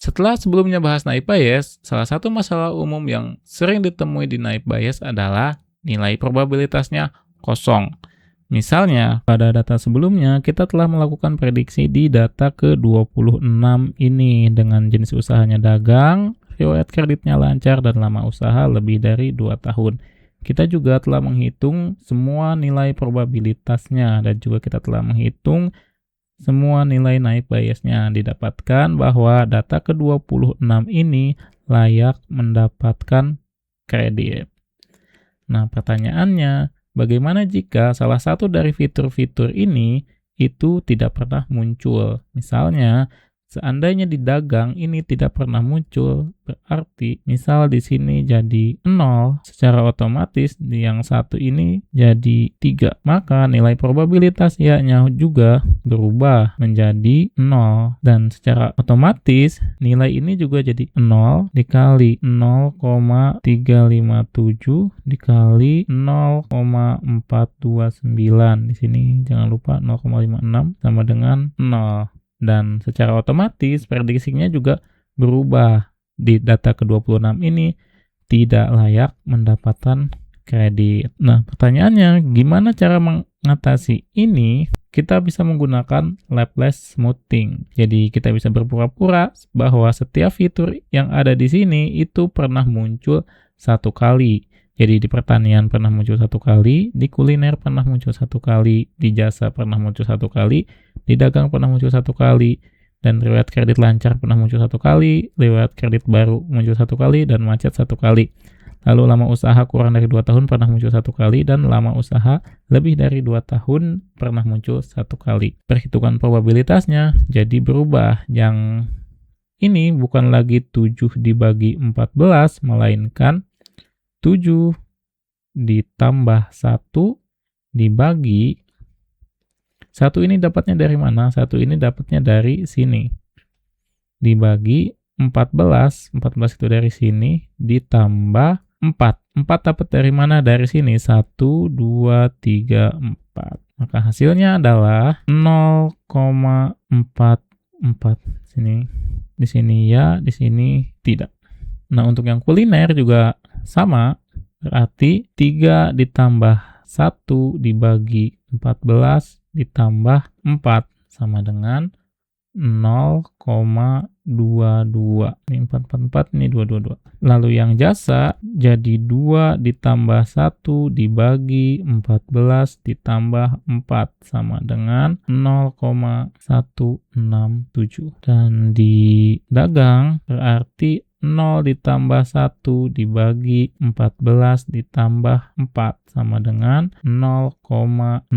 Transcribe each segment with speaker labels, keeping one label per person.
Speaker 1: Setelah sebelumnya bahas naib Bayes, salah satu masalah umum yang sering ditemui di naib Bayes adalah nilai probabilitasnya kosong. Misalnya, pada data sebelumnya kita telah melakukan prediksi di data ke-26 ini dengan jenis usahanya dagang, riwayat kreditnya lancar, dan lama usaha lebih dari 2 tahun. Kita juga telah menghitung semua nilai probabilitasnya dan juga kita telah menghitung semua nilai naib Bayesnya. Didapatkan bahwa data ke-26 ini layak mendapatkan kredit. Nah, pertanyaannya, bagaimana jika salah satu dari fitur-fitur ini itu tidak pernah muncul? Misalnya, seandainya di dagang ini tidak pernah muncul, berarti misal di sini jadi 0, secara otomatis di yang satu ini jadi 3. Maka nilai probabilitas Y-nya juga berubah menjadi 0. Dan secara otomatis nilai ini juga jadi 0 dikali 0,357 dikali 0,429. Di sini jangan lupa 0,56 sama dengan 0. Dan secara otomatis prediksinya juga berubah. Di data ke-26 ini tidak layak mendapatkan kredit. Nah, pertanyaannya gimana cara mengatasi ini? Kita bisa menggunakan Laplace smoothing. Jadi kita bisa berpura-pura bahwa setiap fitur yang ada di sini itu pernah muncul satu kali. Jadi di pertanian pernah muncul satu kali, di kuliner pernah muncul satu kali, di jasa pernah muncul satu kali, di dagang pernah muncul satu kali, dan riwayat kredit lancar pernah muncul satu kali, riwayat kredit baru muncul satu kali, dan macet satu kali. Lalu lama usaha kurang dari 2 tahun pernah muncul satu kali, dan lama usaha lebih dari 2 tahun pernah muncul satu kali. Perhitungan probabilitasnya jadi berubah. Yang ini bukan lagi 7 dibagi 14, melainkan 7 ditambah 1 dibagi 1 ini dapatnya dari mana? 1 ini dapatnya dari sini. Dibagi 14 itu dari sini ditambah 4. 4 dapat dari mana? Dari sini. 1, 2, 3, 4. Maka hasilnya adalah 0,44. Sini. Di sini ya, di sini tidak. Nah, untuk yang kuliner juga sama, berarti 3 ditambah 1 dibagi 14 ditambah 4 sama dengan 0,22. Ini 444, ini 222. Lalu yang jasa jadi 2 ditambah 1 dibagi 14 ditambah 4 sama dengan 0,167. Dan di dagang berarti 0 ditambah 1 dibagi 14 ditambah 4 sama dengan 0,056.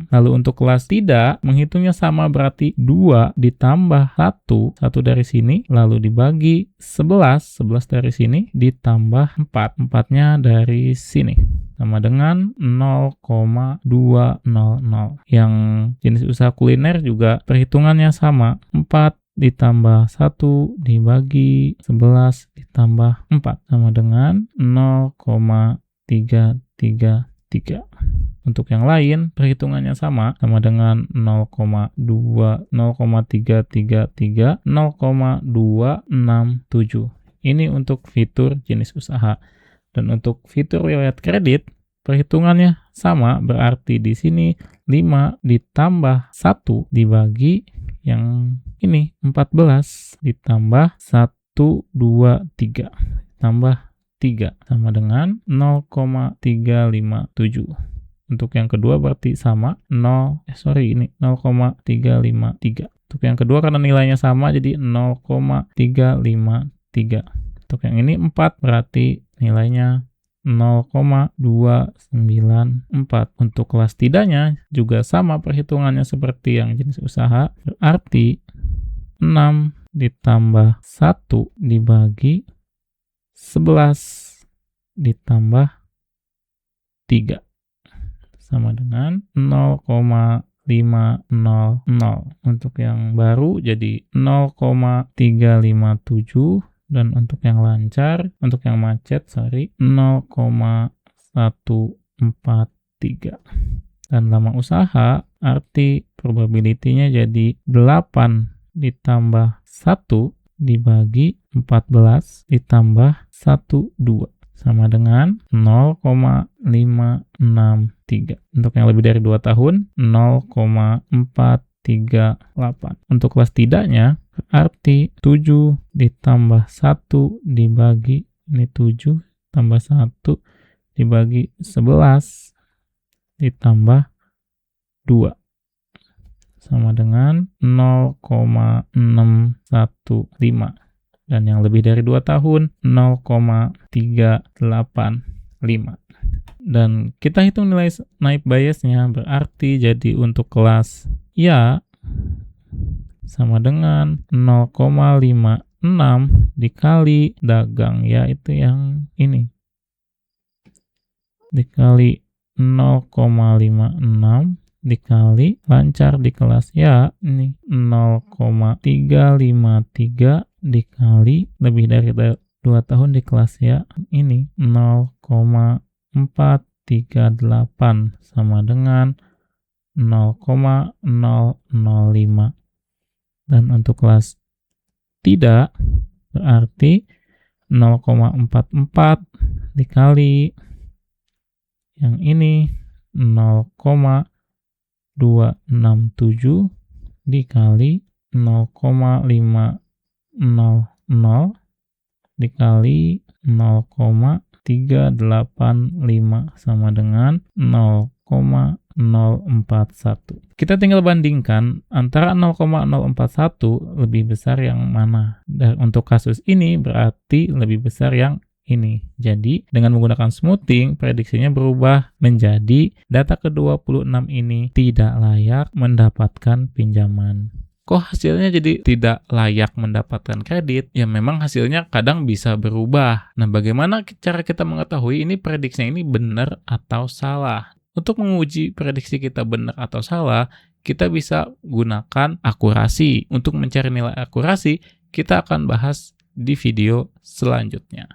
Speaker 1: Lalu untuk kelas tidak, menghitungnya sama, berarti 2 ditambah 1 dari sini, lalu dibagi 11 dari sini, ditambah 4, 4-nya dari sini. Sama dengan 0,200. Yang jenis usaha kuliner juga perhitungannya sama, 4 ditambah 1 dibagi 11 ditambah 4 sama dengan 0,333. Untuk yang lain perhitungannya sama dengan 0,333, 0,267. Ini untuk fitur jenis usaha. Dan untuk fitur riwayat kredit perhitungannya sama, berarti di sini 5 ditambah 1 dibagi yang ini 14 ditambah 1, 2, 3 tambah 3 sama dengan 0,357. Untuk yang kedua berarti sama, ini 0,353. Untuk yang kedua karena nilainya sama jadi 0,353. Untuk yang ini 4 berarti nilainya 0,294. Untuk kelas tidaknya juga sama perhitungannya seperti yang jenis usaha, berarti 6 ditambah 1 dibagi 11 ditambah 3 sama dengan 0,500. Untuk yang baru jadi 0,357. Dan untuk yang lancar, untuk yang macet, 0,143. Dan lama usaha, arti probability-nya jadi 8 ditambah 1 dibagi 14 ditambah 12 sama dengan 0,563. Untuk yang lebih dari 2 tahun 0,438. Untuk kelas tidaknya berarti 7 ditambah 1 dibagi ini 7 tambah 1 dibagi 11 ditambah 2 sama dengan 0,615. Dan yang lebih dari 2 tahun 0,385. Dan kita hitung nilai naib biasnya, berarti jadi untuk kelas ya sama dengan 0,56 dikali dagang ya itu yang ini dikali 0,56 dikali lancar di kelas ya ini 0,353 dikali lebih dari 2 tahun di kelas ya ini 0,438 sama dengan 0,005. Dan untuk kelas tidak berarti 0,44 dikali yang ini 0,267 dikali 0,500 dikali 0,385 sama dengan 0,041. Kita tinggal bandingkan antara 0,041 lebih besar yang mana. Dan untuk kasus ini berarti lebih besar yang ini. Jadi, dengan menggunakan smoothing, prediksinya berubah menjadi data ke-26 ini tidak layak mendapatkan pinjaman. Kok hasilnya jadi tidak layak mendapatkan kredit? Ya memang hasilnya kadang bisa berubah. Nah, bagaimana cara kita mengetahui ini prediksinya ini benar atau salah? Untuk menguji prediksi kita benar atau salah, kita bisa gunakan akurasi. Untuk mencari nilai akurasi, kita akan bahas di video selanjutnya.